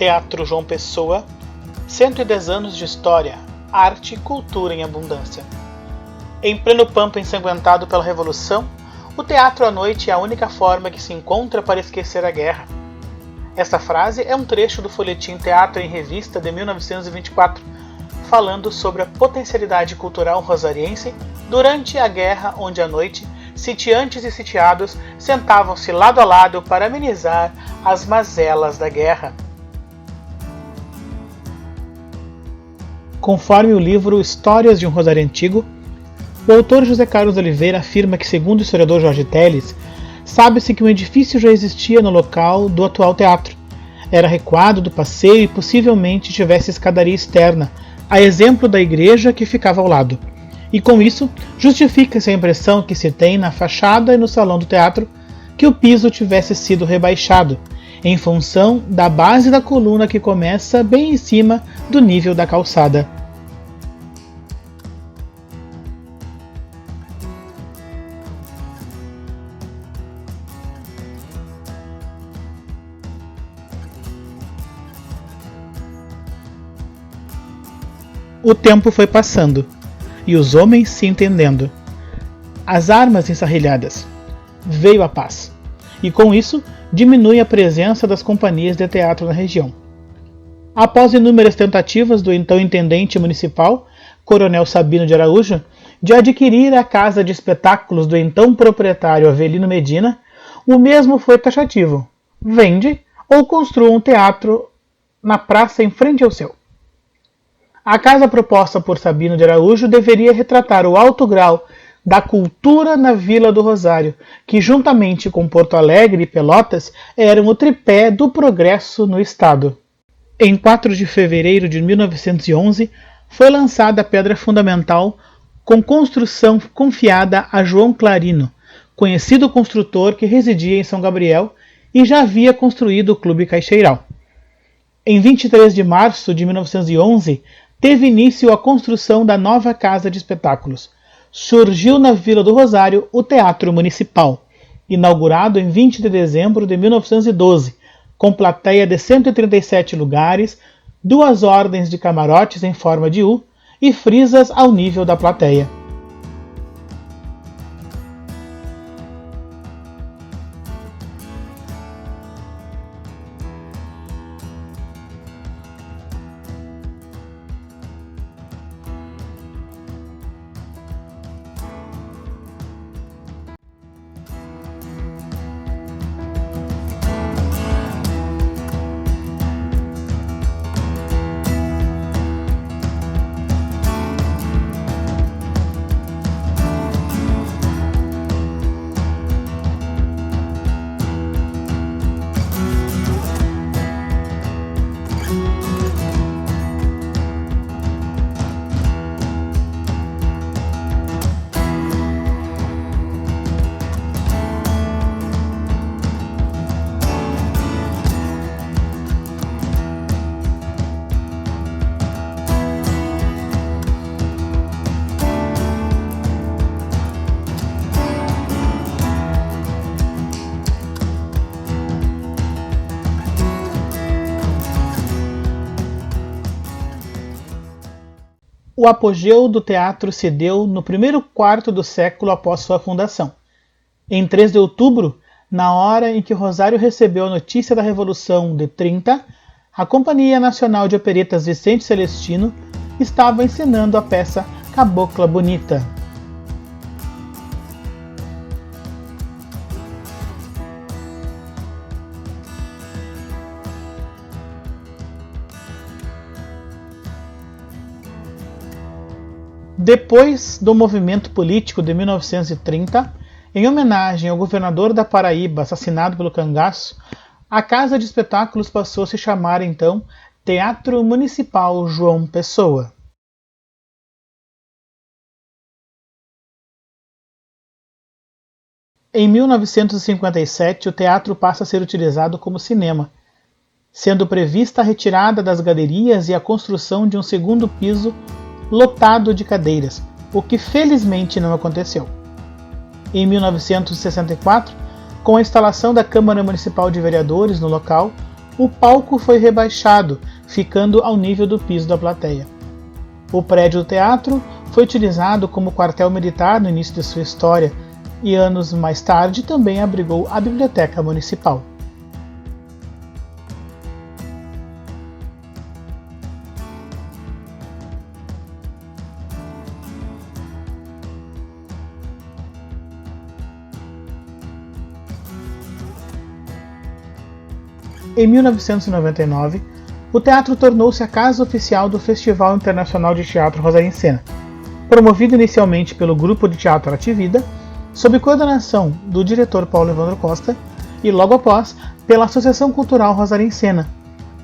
Teatro João Pessoa, 110 anos de história, arte e cultura em abundância. Em pleno pampa ensanguentado pela Revolução, o teatro à noite é a única forma que se encontra para esquecer a guerra. Esta frase é um trecho do folhetim Teatro em Revista de 1924, falando sobre a potencialidade cultural rosariense durante a guerra, onde à noite sitiantes e sitiados sentavam-se lado a lado para amenizar as mazelas da guerra. Conforme o livro Histórias de um Rosário Antigo, o autor José Carlos Oliveira afirma que, segundo o historiador Jorge Telles, sabe-se que um edifício já existia no local do atual teatro. Era recuado do passeio e possivelmente tivesse escadaria externa, a exemplo da igreja que ficava ao lado. E com isso, justifica-se a impressão que se tem na fachada e no salão do teatro que o piso tivesse sido rebaixado, em função da base da coluna que começa bem em cima do nível da calçada. O tempo foi passando, e os homens se entendendo. As armas ensarrilhadas. Veio a paz. E com isso, diminui a presença das companhias de teatro na região. Após inúmeras tentativas do então intendente municipal, Coronel Sabino de Araújo, de adquirir a casa de espetáculos do então proprietário Avelino Medina, o mesmo foi taxativo: vende ou construa um teatro na praça em frente ao seu. A casa proposta por Sabino de Araújo deveria retratar o alto grau da cultura na Vila do Rosário, que juntamente com Porto Alegre e Pelotas eram o tripé do progresso no estado. Em 4 de fevereiro de 1911 foi lançada a pedra fundamental, com construção confiada a João Clarino, conhecido construtor que residia em São Gabriel e já havia construído o Clube Caixeiral. Em 23 de março de 1911 teve início a construção da nova Casa de Espetáculos. Surgiu na Vila do Rosário o Teatro Municipal, inaugurado em 20 de dezembro de 1912, com plateia de 137 lugares, 2 ordens de camarotes em forma de U e frisas ao nível da plateia. O apogeu do teatro se deu no primeiro quarto do século após sua fundação. Em 3 de outubro, na hora em que Rosário recebeu a notícia da Revolução de 30, a Companhia Nacional de Operetas Vicente Celestino estava encenando a peça Cabocla Bonita. Depois do movimento político de 1930, em homenagem ao governador da Paraíba assassinado pelo cangaço, a Casa de Espetáculos passou a se chamar então Teatro Municipal João Pessoa. Em 1957, o teatro passa a ser utilizado como cinema, sendo prevista a retirada das galerias e a construção de um segundo piso lotado de cadeiras, o que felizmente não aconteceu. Em 1964, com a instalação da Câmara Municipal de Vereadores no local, o palco foi rebaixado, ficando ao nível do piso da plateia. O prédio do teatro foi utilizado como quartel militar no início de sua história e anos mais tarde também abrigou a Biblioteca Municipal. Em 1999, o teatro tornou-se a casa oficial do Festival Internacional de Teatro Rosário em Cena, promovido inicialmente pelo Grupo de Teatro Arte Vida, sob coordenação do diretor Paulo Evandro Costa, e logo após pela Associação Cultural Rosário em Cena,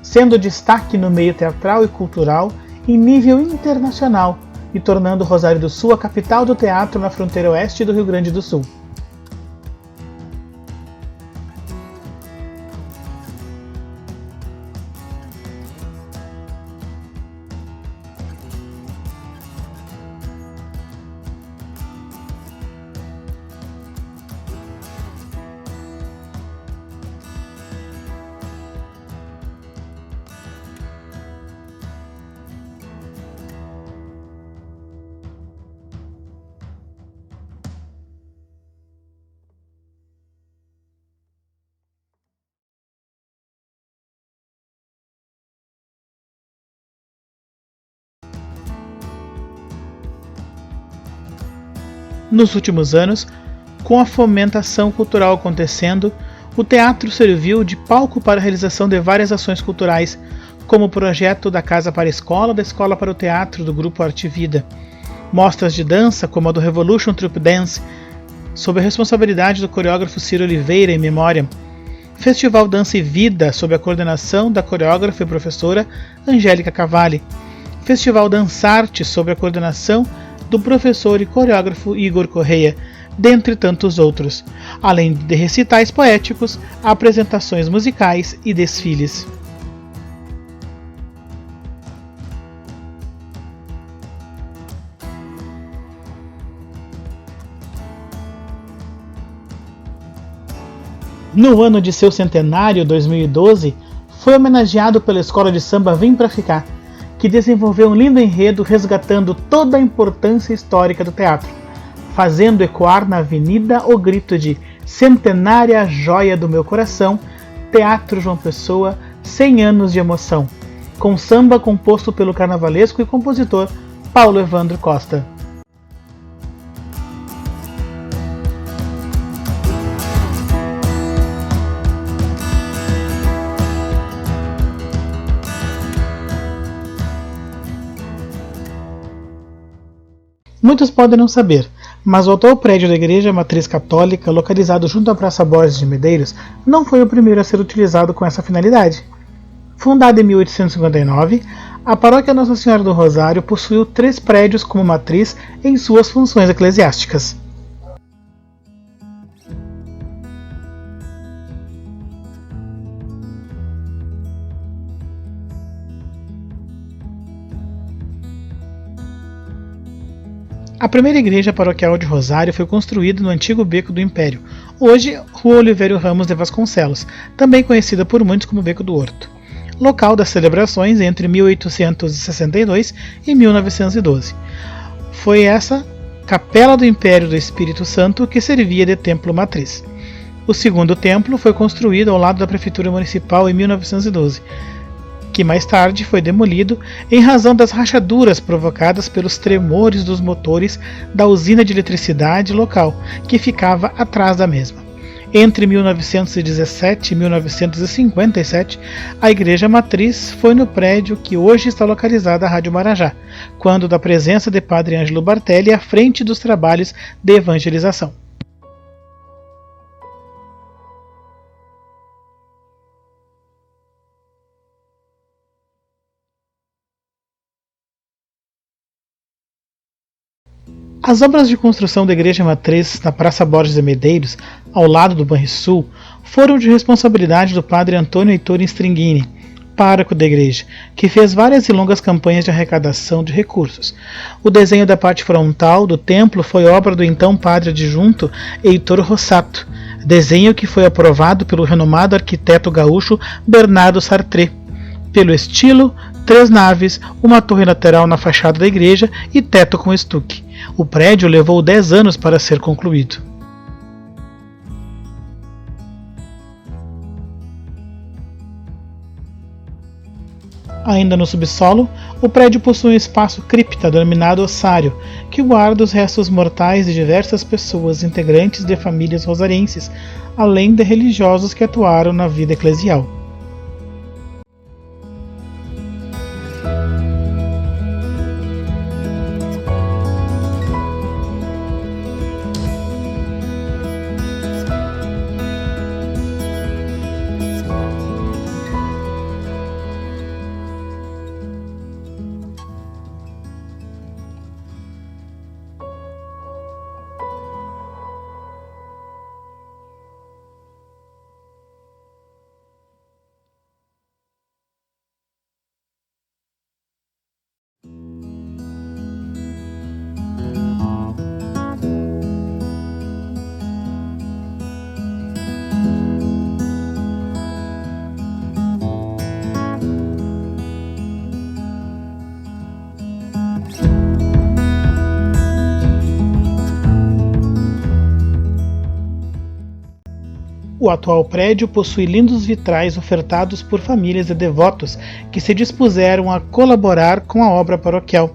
sendo destaque no meio teatral e cultural em nível internacional e tornando Rosário do Sul a capital do teatro na fronteira oeste do Rio Grande do Sul. Nos últimos anos, com a fomentação cultural acontecendo, o teatro serviu de palco para a realização de várias ações culturais, como o projeto da Casa para a Escola, da Escola para o Teatro, do Grupo Arte Vida, mostras de dança, como a do Revolution Troupe Dance, sob a responsabilidade do coreógrafo Ciro Oliveira em memória, Festival Dança e Vida, sob a coordenação da coreógrafa e professora Angélica Cavalli, Festival Dançarte, sob a coordenação do professor e coreógrafo Igor Correia, dentre tantos outros, além de recitais poéticos, apresentações musicais e desfiles. No ano de seu centenário, 2012, foi homenageado pela Escola de Samba Vem Pra Ficar, que desenvolveu um lindo enredo resgatando toda a importância histórica do teatro, fazendo ecoar na avenida o grito de "Centenária joia do meu coração, Teatro João Pessoa, 100 anos de emoção", com samba composto pelo carnavalesco e compositor Paulo Evandro Costa. Muitos podem não saber, mas o atual prédio da Igreja Matriz Católica, localizado junto à Praça Borges de Medeiros, não foi o primeiro a ser utilizado com essa finalidade. Fundada em 1859, a Paróquia Nossa Senhora do Rosário possuiu 3 prédios como matriz em suas funções eclesiásticas. A primeira igreja paroquial de Rosário foi construída no antigo Beco do Império, hoje Rua Oliveira Ramos de Vasconcelos, também conhecida por muitos como Beco do Horto, local das celebrações entre 1862 e 1912. Foi essa Capela do Império do Espírito Santo que servia de templo matriz. O segundo templo foi construído ao lado da Prefeitura Municipal em 1912, que mais tarde foi demolido em razão das rachaduras provocadas pelos tremores dos motores da usina de eletricidade local, que ficava atrás da mesma. Entre 1917 e 1957, a Igreja Matriz foi no prédio que hoje está localizada a Rádio Marajá, quando da presença de Padre Ângelo Bartelli à frente dos trabalhos de evangelização. As obras de construção da Igreja Matriz na Praça Borges de Medeiros, ao lado do Banrisul, foram de responsabilidade do padre Antônio Heitor Stringini, pároco da igreja, que fez várias e longas campanhas de arrecadação de recursos. O desenho da parte frontal do templo foi obra do então padre adjunto Heitor Rossato, desenho que foi aprovado pelo renomado arquiteto gaúcho Bernardo Sartre. Pelo estilo, 3 naves, uma torre lateral na fachada da igreja e teto com estuque. O prédio levou 10 anos para ser concluído. Ainda no subsolo, o prédio possui um espaço cripta denominado ossário, que guarda os restos mortais de diversas pessoas integrantes de famílias rosarenses, além de religiosos que atuaram na vida eclesial. O atual prédio possui lindos vitrais ofertados por famílias de devotos que se dispuseram a colaborar com a obra paroquial,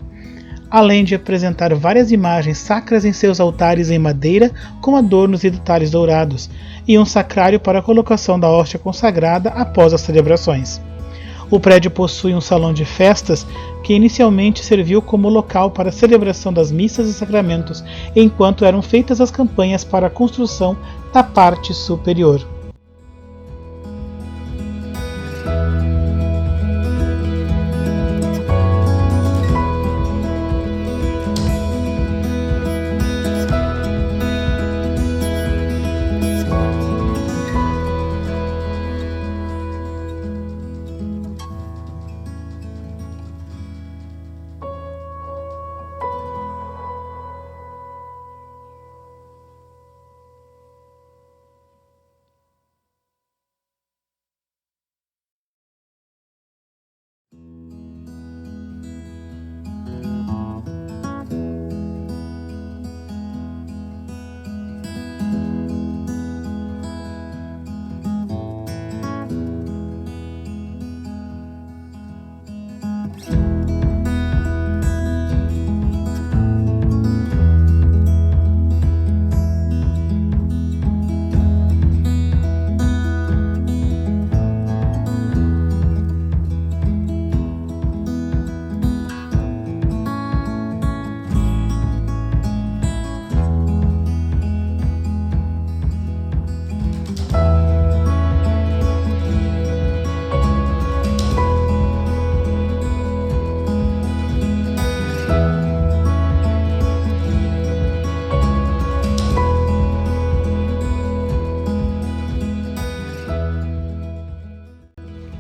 além de apresentar várias imagens sacras em seus altares em madeira com adornos e detalhes dourados, e um sacrário para a colocação da hóstia consagrada após as celebrações. O prédio possui um salão de festas que inicialmente serviu como local para a celebração das missas e sacramentos, enquanto eram feitas as campanhas para a construção da parte superior.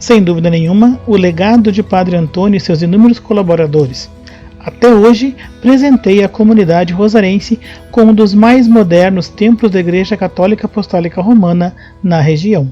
Sem dúvida nenhuma, o legado de Padre Antônio e seus inúmeros colaboradores, até hoje, presenteia a comunidade rosarense com um dos mais modernos templos da Igreja Católica Apostólica Romana na região.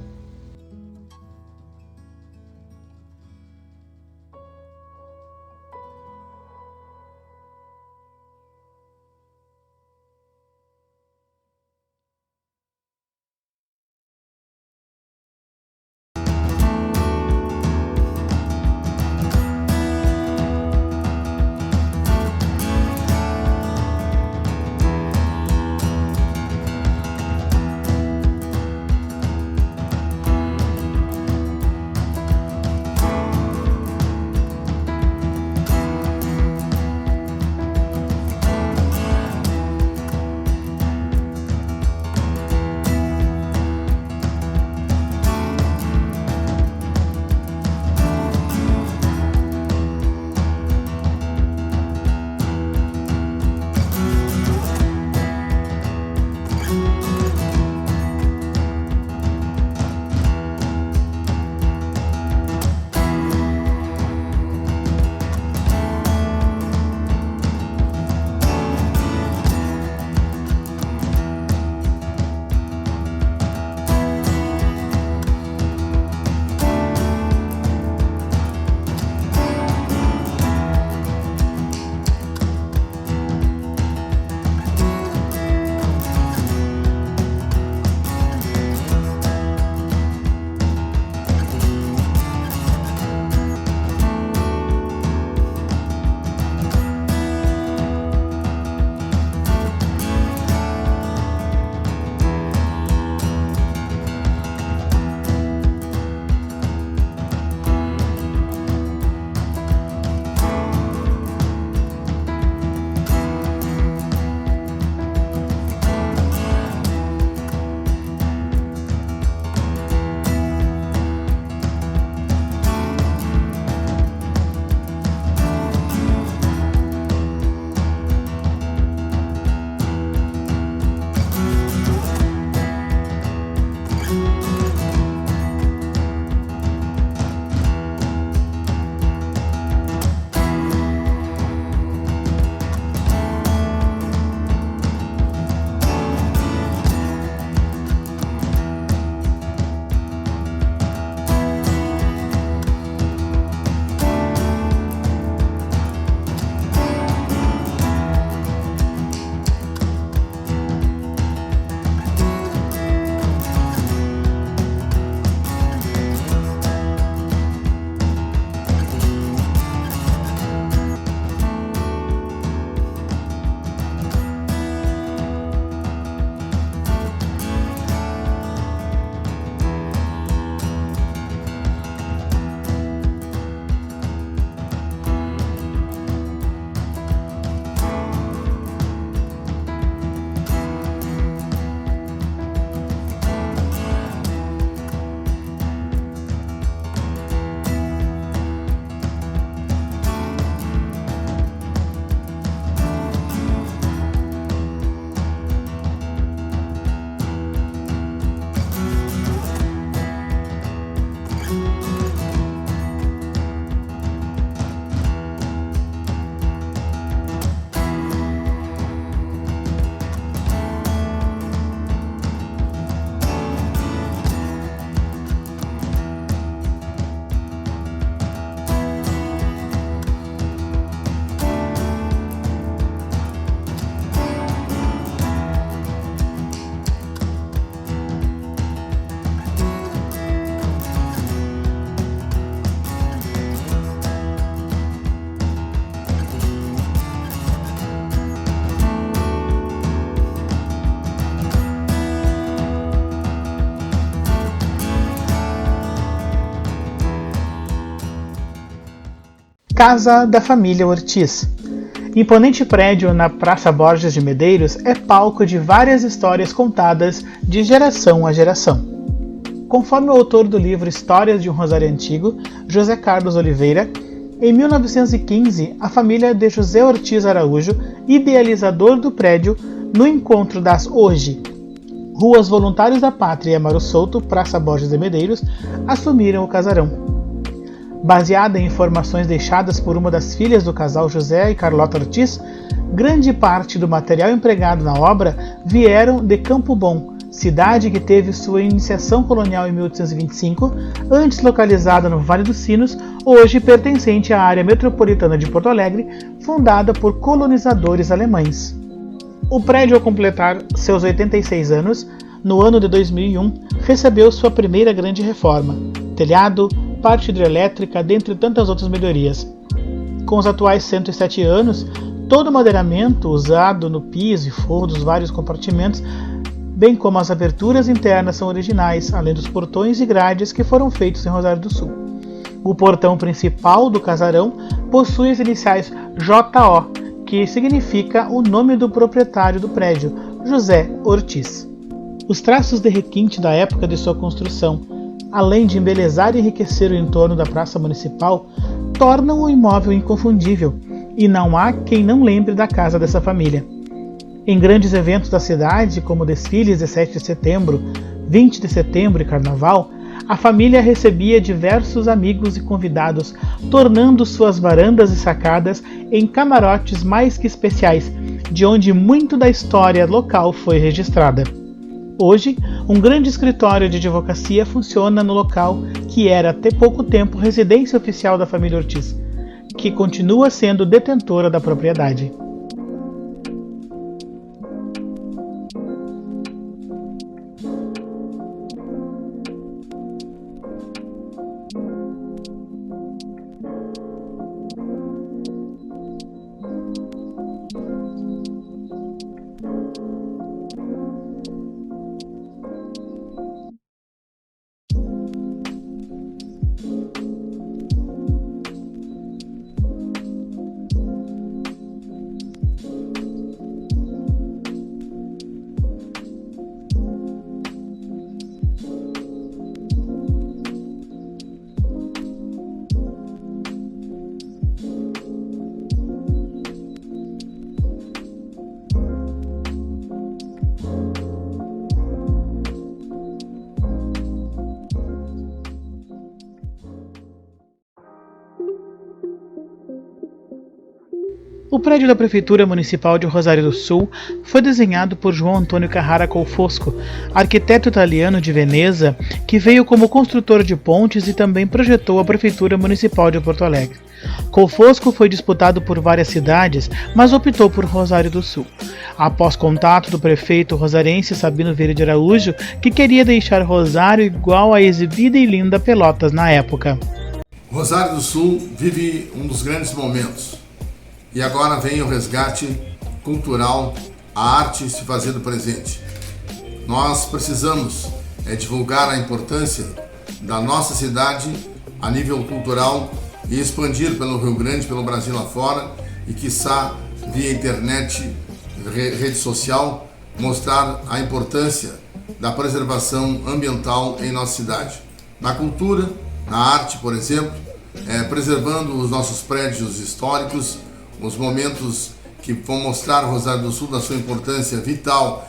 Casa da Família Ortiz. Imponente prédio na Praça Borges de Medeiros é palco de várias histórias contadas de geração a geração. Conforme o autor do livro Histórias de um Rosário Antigo, José Carlos Oliveira, em 1915, a família de José Ortiz Araújo, idealizador do prédio, no encontro das hoje Ruas Voluntários da Pátria e Amaro Souto, Praça Borges de Medeiros, assumiram o casarão. Baseada em informações deixadas por uma das filhas do casal José e Carlota Ortiz, grande parte do material empregado na obra vieram de Campo Bom, cidade que teve sua iniciação colonial em 1825, antes localizada no Vale dos Sinos, hoje pertencente à área metropolitana de Porto Alegre, fundada por colonizadores alemães. O prédio, ao completar seus 86 anos, no ano de 2001, recebeu sua primeira grande reforma: telhado, parte hidrelétrica, dentre tantas outras melhorias. Com os atuais 107 anos, todo o madeiramento usado no piso e forro dos vários compartimentos, bem como as aberturas internas, são originais, além dos portões e grades que foram feitos em Rosário do Sul. O portão principal do casarão possui as iniciais JO, que significa o nome do proprietário do prédio, José Ortiz. Os traços de requinte da época de sua construção, além de embelezar e enriquecer o entorno da Praça Municipal, tornam o imóvel inconfundível, e não há quem não lembre da casa dessa família. Em grandes eventos da cidade, como desfiles de 7 de setembro, 20 de setembro e Carnaval, a família recebia diversos amigos e convidados, tornando suas varandas e sacadas em camarotes mais que especiais, de onde muito da história local foi registrada. Hoje, um grande escritório de advocacia funciona no local que era até pouco tempo residência oficial da família Ortiz, que continua sendo detentora da propriedade. O prédio da Prefeitura Municipal de Rosário do Sul foi desenhado por João Antônio Carrara Colfosco, arquiteto italiano de Veneza, que veio como construtor de pontes e também projetou a Prefeitura Municipal de Porto Alegre. Colfosco foi disputado por várias cidades, mas optou por Rosário do Sul, após contato do prefeito rosarense Sabino Vieira de Araújo, que queria deixar Rosário igual à exibida e linda Pelotas na época. Rosário do Sul vive um dos grandes momentos. E agora vem o resgate cultural, a arte se fazendo presente. Nós precisamos divulgar a importância da nossa cidade a nível cultural e expandir pelo Rio Grande, pelo Brasil afora e, quiçá, via internet, rede social, mostrar a importância da preservação ambiental em nossa cidade. Na cultura, na arte, por exemplo, preservando os nossos prédios históricos, os momentos que vão mostrar Rosário do Sul da sua importância vital,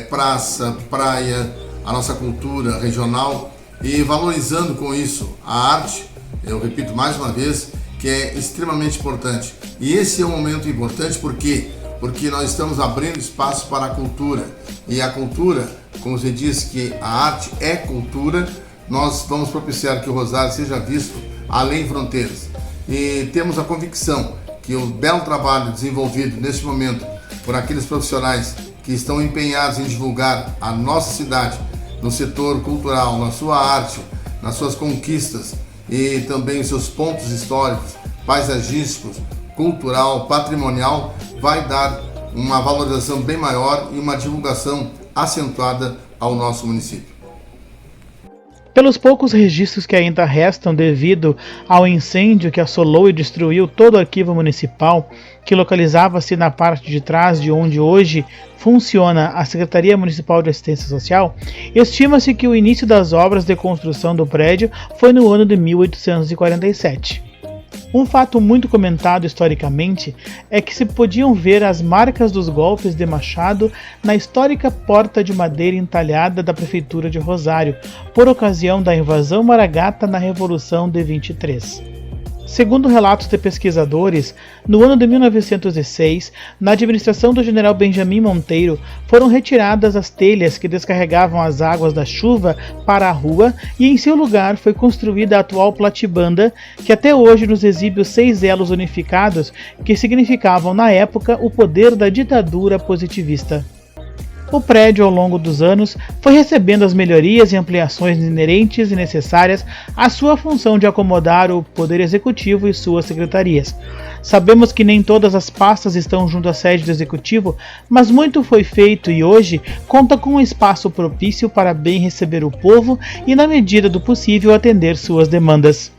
praça, praia, a nossa cultura regional e valorizando com isso a arte, eu repito mais uma vez, que é extremamente importante. E esse é um momento importante porque nós estamos abrindo espaço para a cultura. E a cultura, como você diz que a arte é cultura, nós vamos propiciar que o Rosário seja visto além fronteiras. E temos a convicção que o belo trabalho desenvolvido neste momento por aqueles profissionais que estão empenhados em divulgar a nossa cidade no setor cultural, na sua arte, nas suas conquistas e também os seus pontos históricos, paisagísticos, cultural, patrimonial, vai dar uma valorização bem maior e uma divulgação acentuada ao nosso município. Pelos poucos registros que ainda restam devido ao incêndio que assolou e destruiu todo o arquivo municipal, que localizava-se na parte de trás de onde hoje funciona a Secretaria Municipal de Assistência Social, estima-se que o início das obras de construção do prédio foi no ano de 1847. Um fato muito comentado historicamente é que se podiam ver as marcas dos golpes de machado na histórica porta de madeira entalhada da Prefeitura de Rosário, por ocasião da invasão maragata na Revolução de 23. Segundo relatos de pesquisadores, no ano de 1906, na administração do general Benjamin Monteiro, foram retiradas as telhas que descarregavam as águas da chuva para a rua e em seu lugar foi construída a atual platibanda, que até hoje nos exibe os 6 elos unificados que significavam na época o poder da ditadura positivista. O prédio, ao longo dos anos, foi recebendo as melhorias e ampliações inerentes e necessárias à sua função de acomodar o Poder Executivo e suas secretarias. Sabemos que nem todas as pastas estão junto à sede do Executivo, mas muito foi feito e hoje conta com um espaço propício para bem receber o povo e, na medida do possível, atender suas demandas.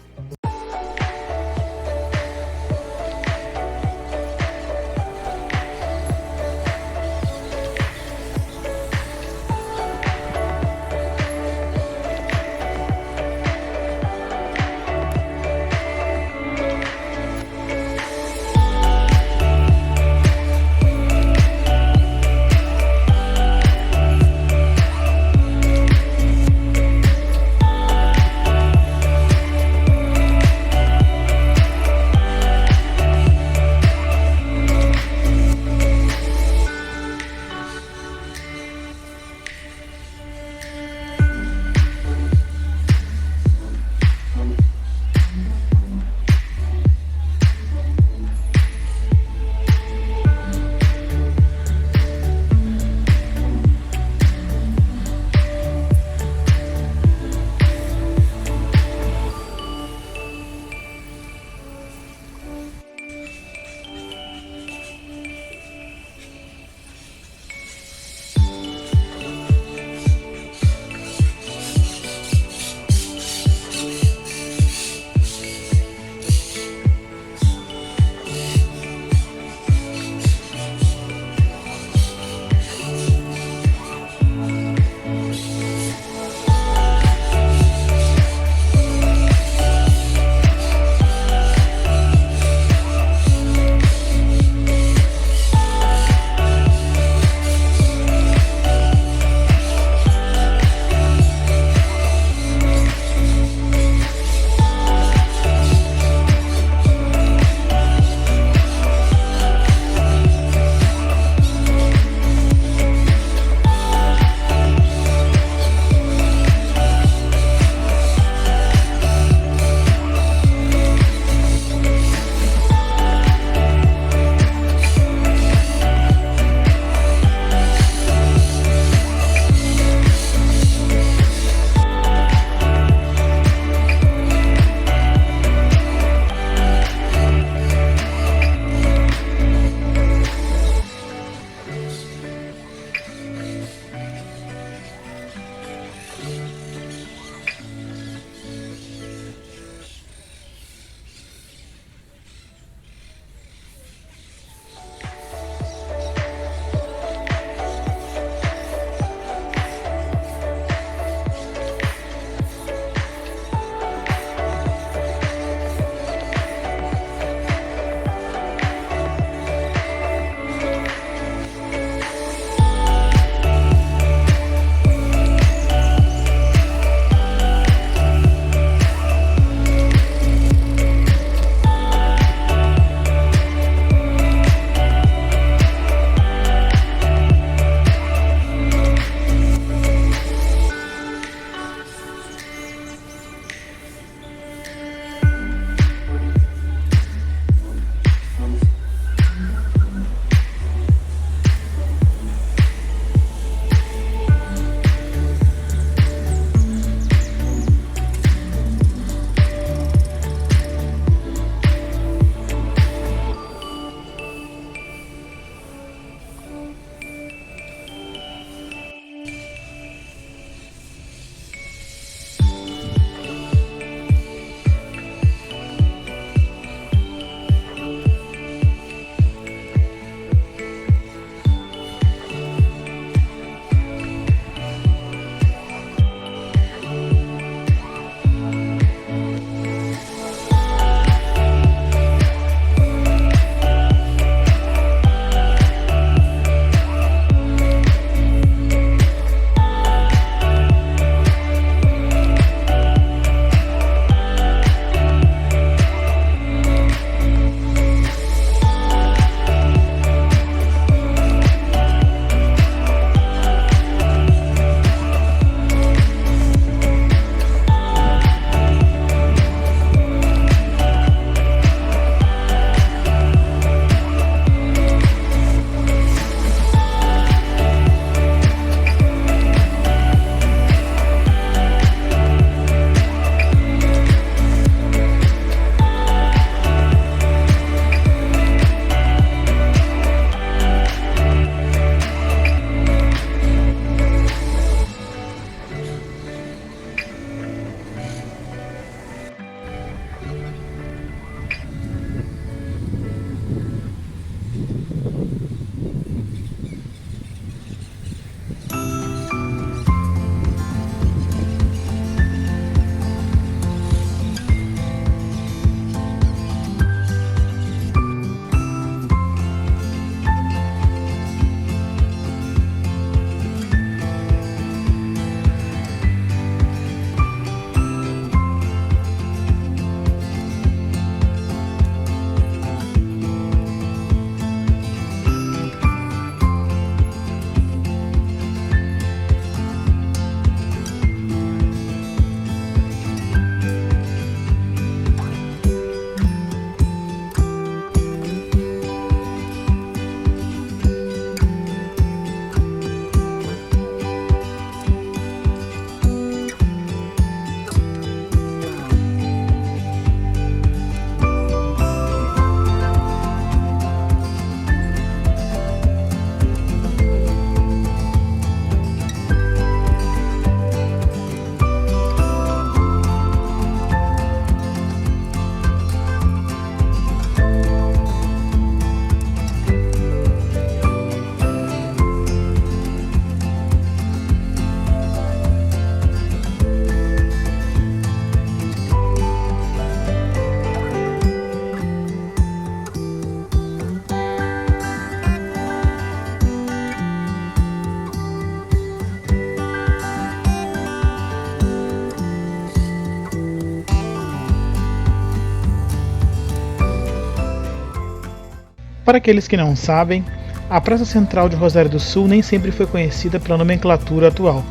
Para aqueles que não sabem, a Praça Central de Rosário do Sul nem sempre foi conhecida pela nomenclatura atual.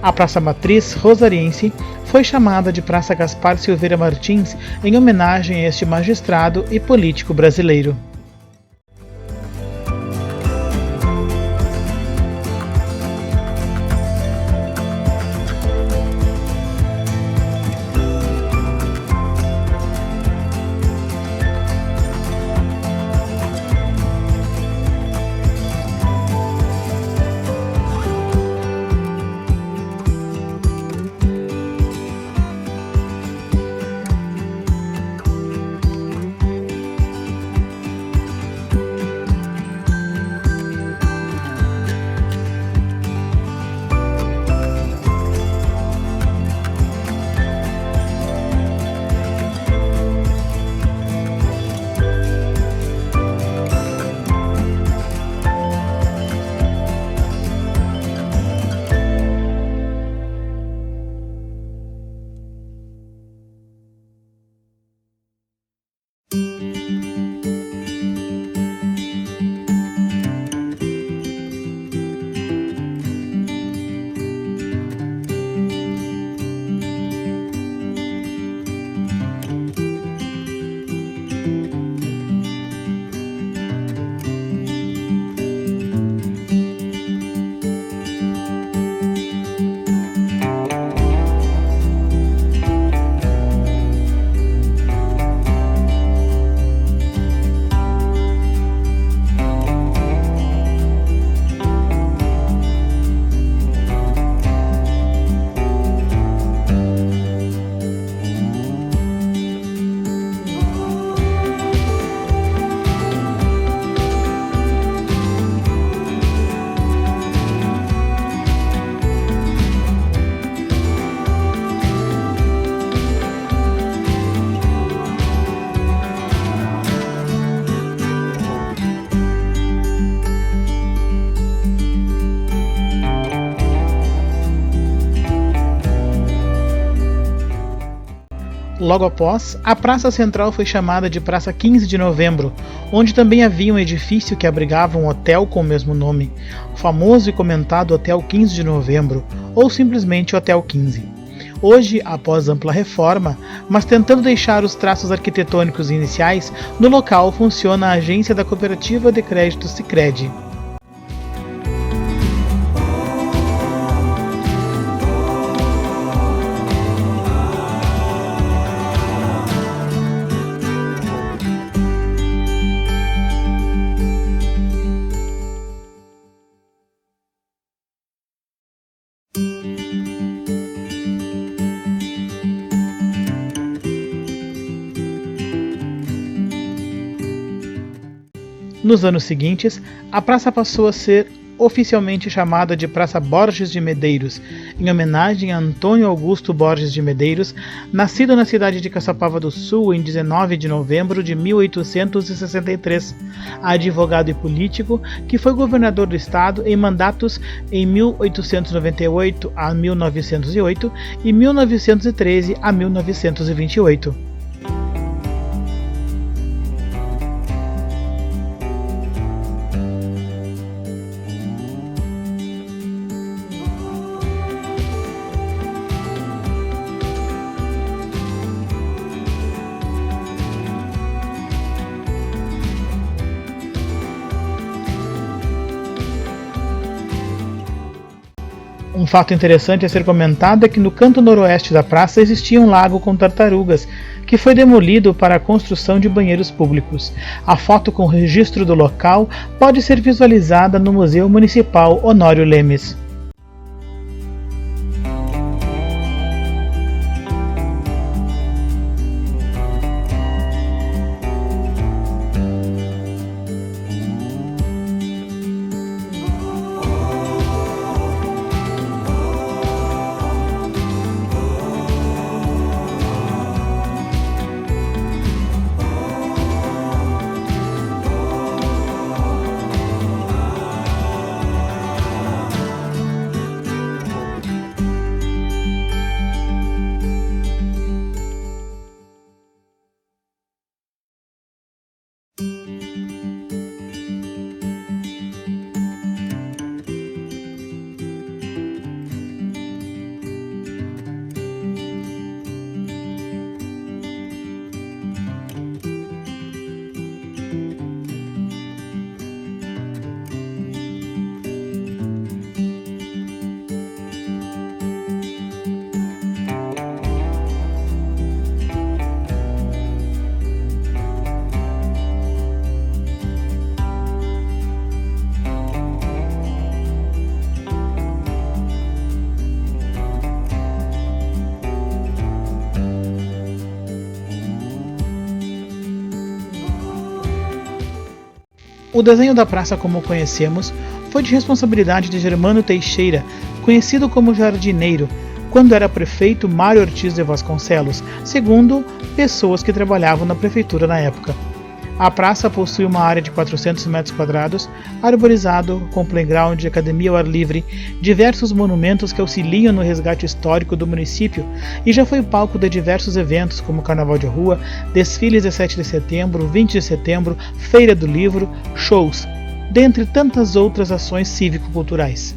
A Praça Matriz rosariense foi chamada de Praça Gaspar Silveira Martins em homenagem a este magistrado e político brasileiro. Logo após, a Praça Central foi chamada de Praça 15 de Novembro, onde também havia um edifício que abrigava um hotel com o mesmo nome, o famoso e comentado Hotel 15 de Novembro, ou simplesmente Hotel 15. Hoje, após ampla reforma, mas tentando deixar os traços arquitetônicos iniciais, no local funciona a agência da Cooperativa de Crédito Sicredi. Nos anos seguintes, a praça passou a ser oficialmente chamada de Praça Borges de Medeiros, em homenagem a Antônio Augusto Borges de Medeiros, nascido na cidade de Caçapava do Sul em 19 de novembro de 1863, advogado e político que foi governador do estado em mandatos em 1898 a 1908 e 1913 a 1928. Um fato interessante a ser comentado é que no canto noroeste da praça existia um lago com tartarugas, que foi demolido para a construção de banheiros públicos. A foto com registro do local pode ser visualizada no Museu Municipal Honório Lemes. O desenho da praça como conhecemos foi de responsabilidade de Germano Teixeira, conhecido como jardineiro, quando era prefeito Mário Ortiz de Vasconcelos, segundo pessoas que trabalhavam na prefeitura na época. A praça possui uma área de 400 metros quadrados, arborizado, com playground, academia ao ar livre, diversos monumentos que auxiliam no resgate histórico do município e já foi palco de diversos eventos como Carnaval de Rua, desfiles de 7 de setembro, 20 de setembro, Feira do Livro, shows, dentre tantas outras ações cívico-culturais.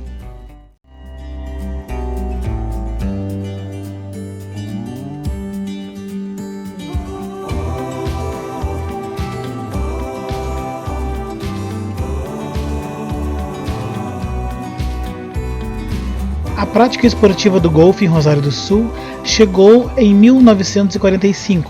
A prática esportiva do golfe em Rosário do Sul chegou em 1945,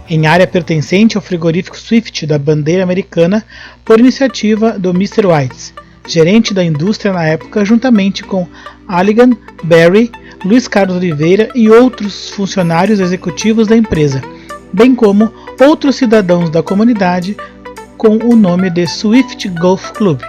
em área pertencente ao frigorífico Swift da bandeira americana, por iniciativa do Mr. Whites, gerente da indústria na época, juntamente com Halligan, Berry, Luiz Carlos Oliveira e outros funcionários executivos da empresa, bem como outros cidadãos da comunidade com o nome de Swift Golf Club.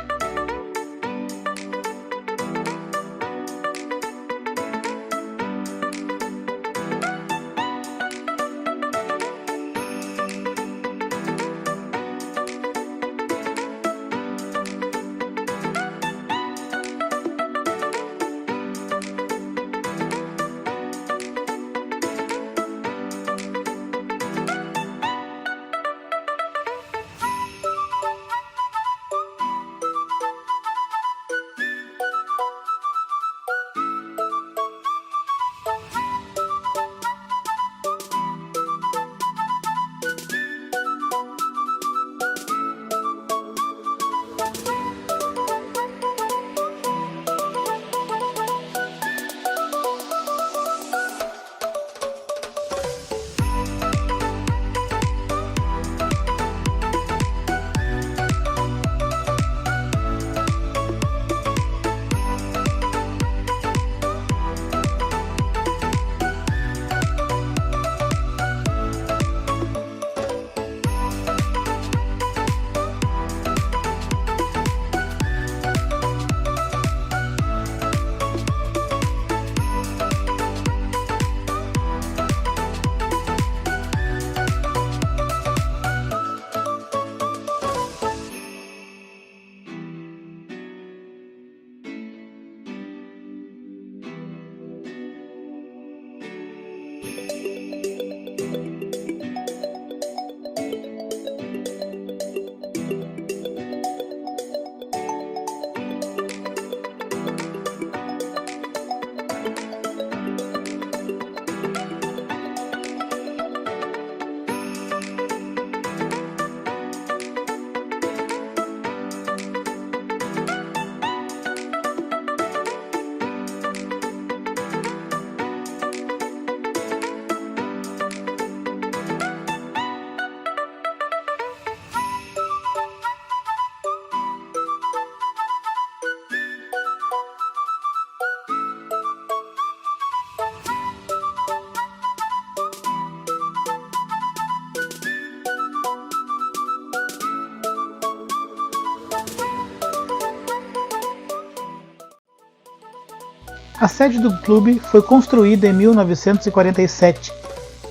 A sede do clube foi construída em 1947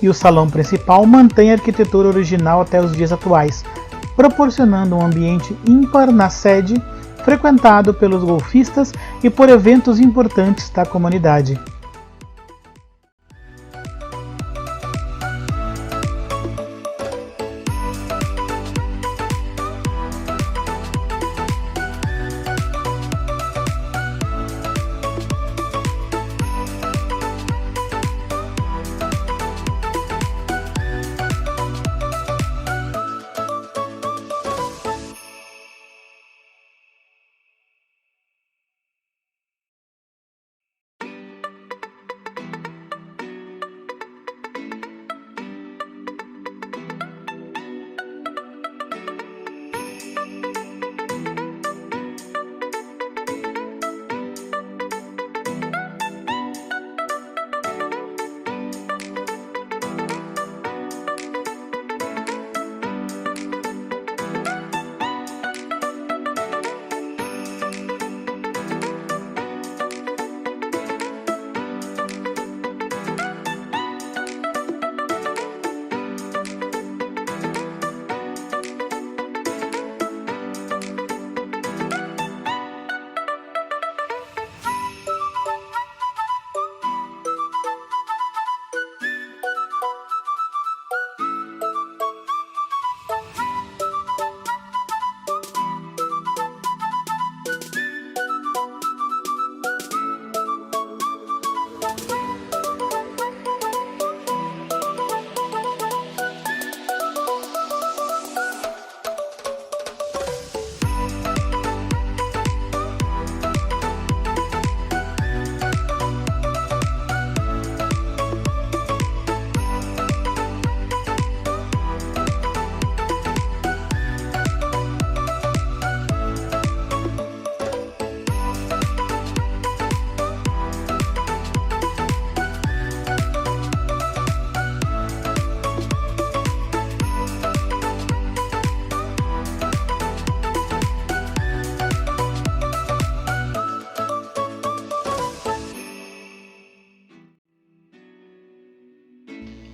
e o salão principal mantém a arquitetura original até os dias atuais, proporcionando um ambiente ímpar na sede, frequentado pelos golfistas e por eventos importantes da comunidade.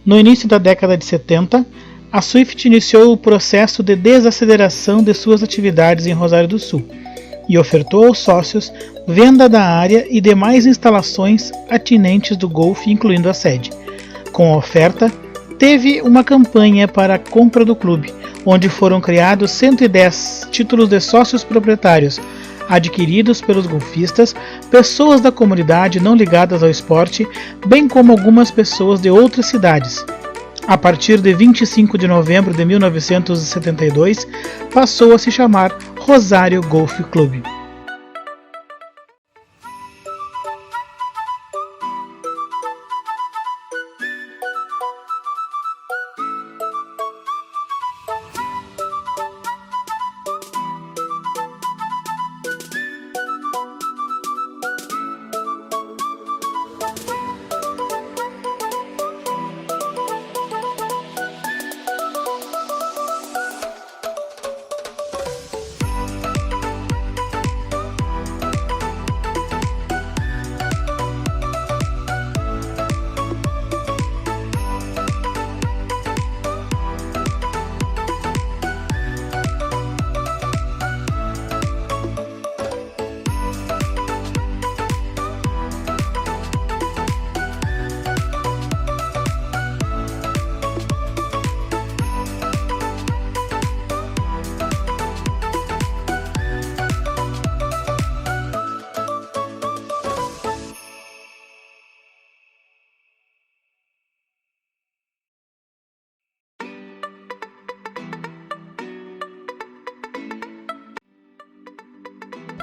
No início da década de 70, a Swift iniciou o processo de desaceleração de suas atividades em Rosário do Sul e ofertou aos sócios venda da área e demais instalações atinentes do golfe, incluindo a sede. Com a oferta, teve uma campanha para a compra do clube, onde foram criados 110 títulos de sócios proprietários, adquiridos pelos golfistas, pessoas da comunidade não ligadas ao esporte, bem como algumas pessoas de outras cidades. A partir de 25 de novembro de 1972, passou a se chamar Rosário Golf Club.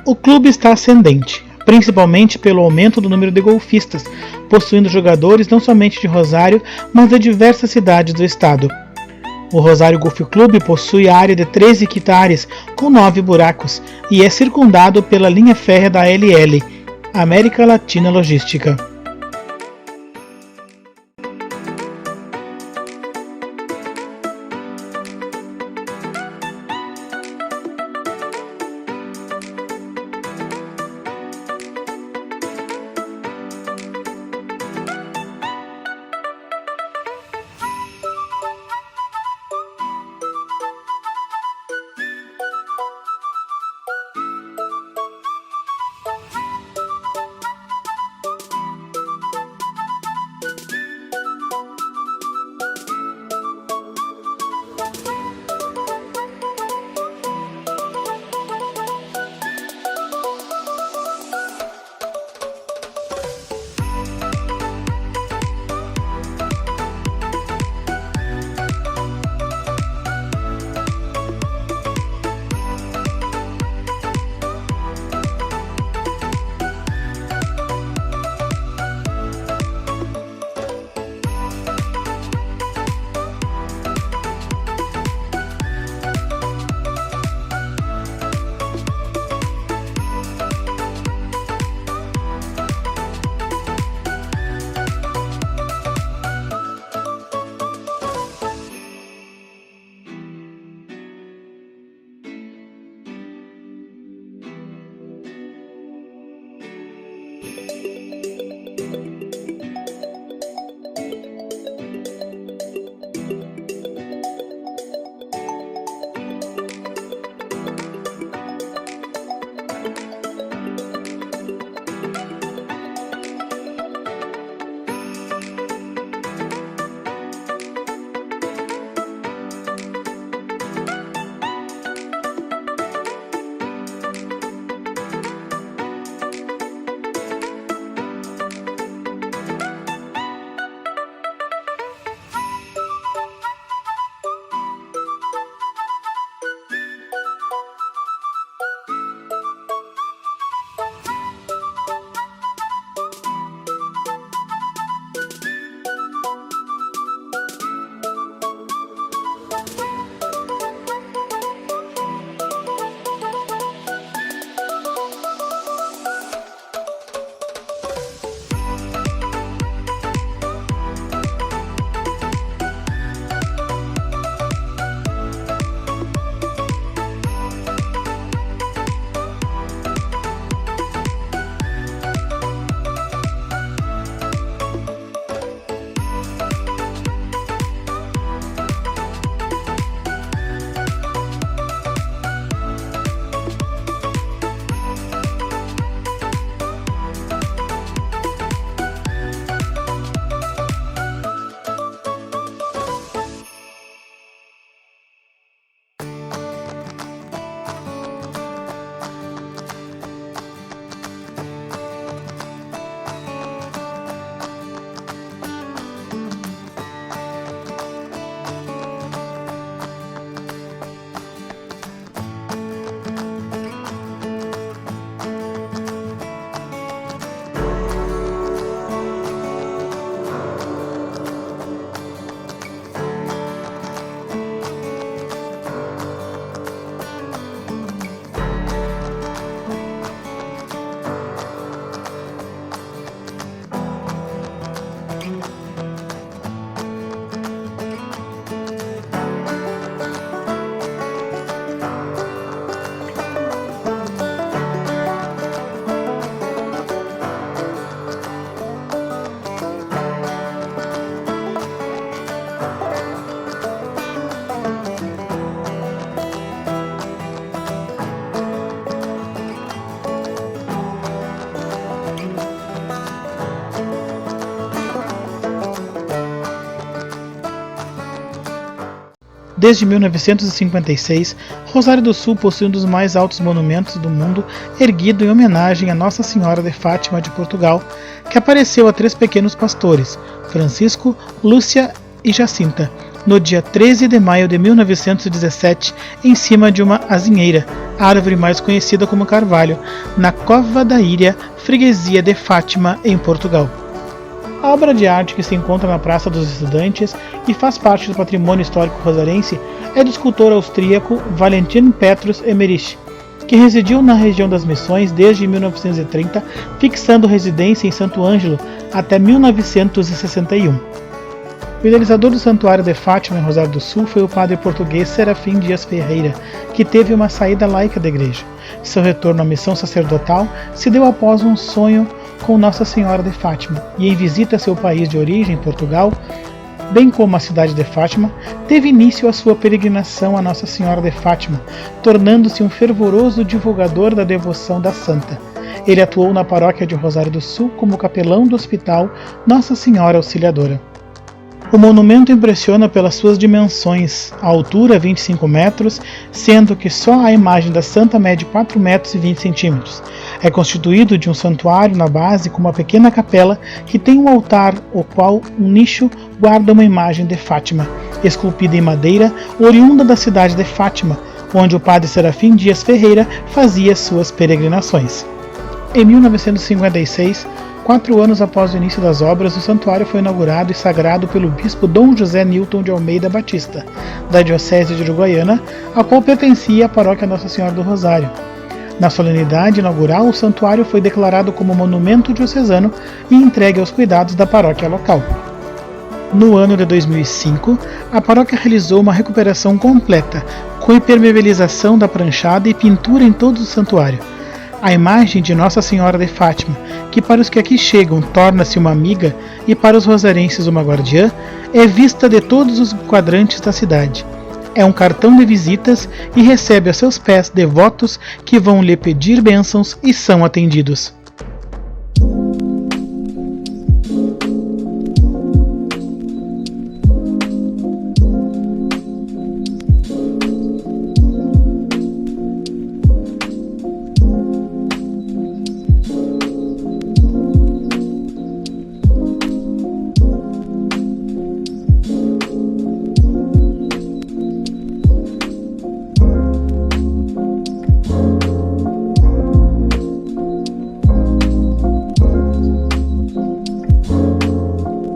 O clube está ascendente, principalmente pelo aumento do número de golfistas, possuindo jogadores não somente de Rosário, mas de diversas cidades do estado. O Rosário Golf Club possui área de 13 hectares com 9 buracos e é circundado pela linha férrea da ALL, América Latina Logística. Desde 1956, Rosário do Sul possui um dos mais altos monumentos do mundo, erguido em homenagem a Nossa Senhora de Fátima de Portugal, que apareceu a 3 pequenos pastores, Francisco, Lúcia e Jacinta, no dia 13 de maio de 1917, em cima de uma azinheira, a árvore mais conhecida como carvalho, na Cova da Íria, freguesia de Fátima, em Portugal. A obra de arte que se encontra na Praça dos Estudantes e faz parte do patrimônio histórico rosarense é do escultor austríaco Valentin Petrus Emmerich, que residiu na região das Missões desde 1930, fixando residência em Santo Ângelo até 1961. O idealizador do Santuário de Fátima em Rosário do Sul foi o padre português Serafim Dias Ferreira, que teve uma saída laica da igreja. Seu retorno à missão sacerdotal se deu após um sonho com Nossa Senhora de Fátima, e em visita a seu país de origem, Portugal, bem como a cidade de Fátima, teve início a sua peregrinação a Nossa Senhora de Fátima, tornando-se um fervoroso divulgador da devoção da santa. Ele atuou na paróquia de Rosário do Sul como capelão do Hospital Nossa Senhora Auxiliadora. O monumento impressiona pelas suas dimensões, a altura 25 metros, sendo que só a imagem da santa mede 4 metros e 20 centímetros. É constituído de um santuário na base com uma pequena capela que tem um altar, o qual um nicho guarda uma imagem de Fátima, esculpida em madeira, oriunda da cidade de Fátima, onde o padre Serafim Dias Ferreira fazia suas peregrinações. Em 1956, 4 anos após o início das obras, o santuário foi inaugurado e sagrado pelo bispo Dom José Nilton de Almeida Batista, da Diocese de Uruguaiana, a qual pertencia à paróquia Nossa Senhora do Rosário. Na solenidade inaugural, o santuário foi declarado como monumento diocesano e entregue aos cuidados da paróquia local. No ano de 2005, a paróquia realizou uma recuperação completa, com impermeabilização da pranchada e pintura em todo o santuário. A imagem de Nossa Senhora de Fátima, que para os que aqui chegam torna-se uma amiga e para os rosarenses uma guardiã, é vista de todos os quadrantes da cidade. É um cartão de visitas e recebe a seus pés devotos que vão lhe pedir bênçãos e são atendidos.